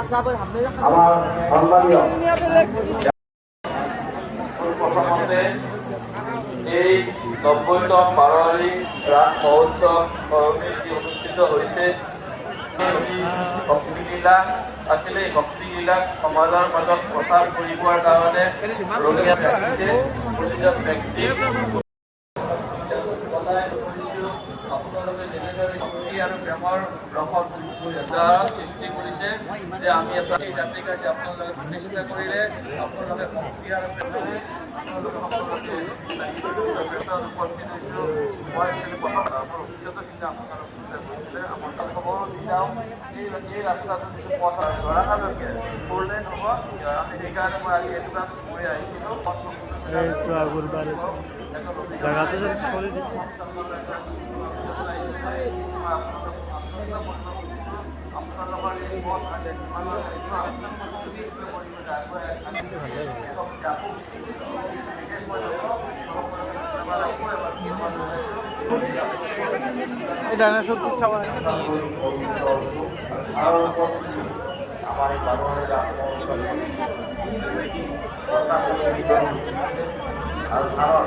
আমাৰ সম্মানীয় এই ৯০তম পাৰিবাৰিক ৰাস মহোৎসৱ যি অনুষ্ঠিত হৈছে ভক্তিলীলা আছিলে। এই ভক্তিলীলাক সমাজৰ মাজত প্ৰচাৰ কৰিবৰ কাৰণে ৰঙীয়া ৰাখিছে প্ৰতিজন ব্যক্তিক। আপোনালোকে যেনেদৰে ভক্তি আৰু প্ৰেমৰ ৰসত সৃষ্টি কৰিছে যে আমি এটা জাতি কাৰ্য আপোনালোকে প্ৰতিষ্ঠা কৰিলে আপোনালোকে ভক্তি আৰু প্ৰেমেৰে আপোনালোকে সকলোকে উপস্থিত হৈছোঁ। মই প্ৰথম মোৰ অভিজ্ঞতাখিনি আপোনালোকক কৈছিলে আমাৰ খবৰ দিওঁ এই ৰাস্তাটো যিটো পথ ধৰালৈকে ফ'ৰলেন হ'ব। আমি সেইকাৰণে মই আজি এইটো কাম কৰি আহিছিলোঁ। আপোনালোকৰ এই পথ আমার এই বারোয়ানের আর কারণ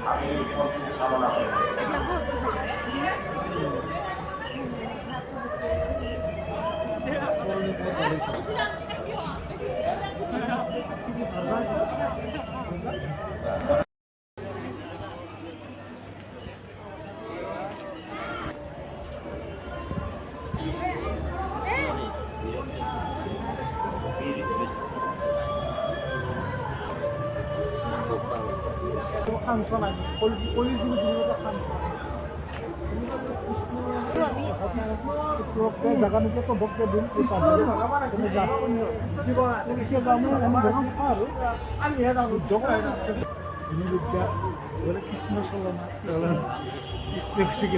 আমি কামনা করি। খানচন আনি জায়গা নিতে তো ভক্ত দিন আমি কৃষ্ণ চলনা কৃষ্ণ শিখি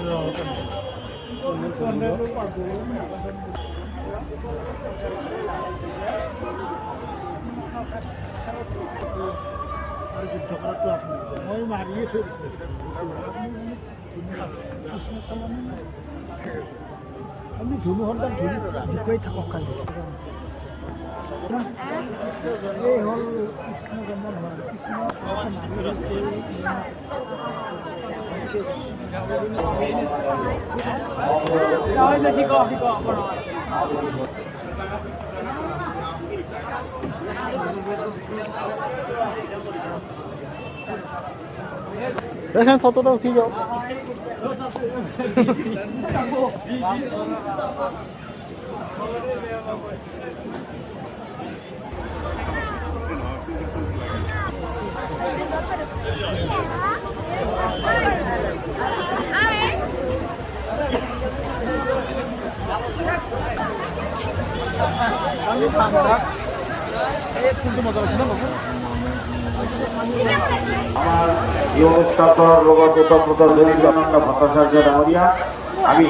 যুদ্ধ কৰাটো মই মাৰিয়ে থৈ দিছোঁ। আমি ধুনু সন্তান ঢুকাই থাকক খালি। এই হ'ল কৃষ্ণ জন্ম নহয়, কৃষ্ণ দেখেন ফটোটা উঠি যাও। আমার এই অনুষ্ঠান লগত ওতপ্রোত জড়িত ভট্টাচার্য ডাঙরিয়া আমি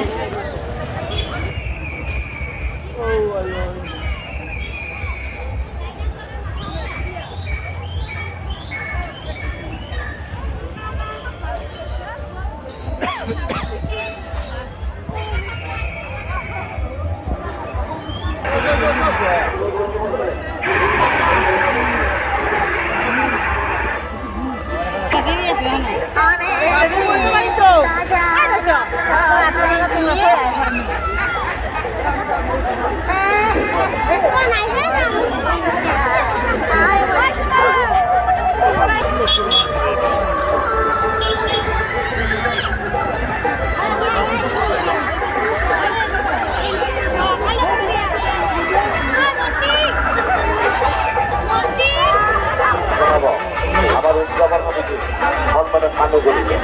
আমার উদ্যাপন সমিতি সম্মানের কাণ্ডগুলিকে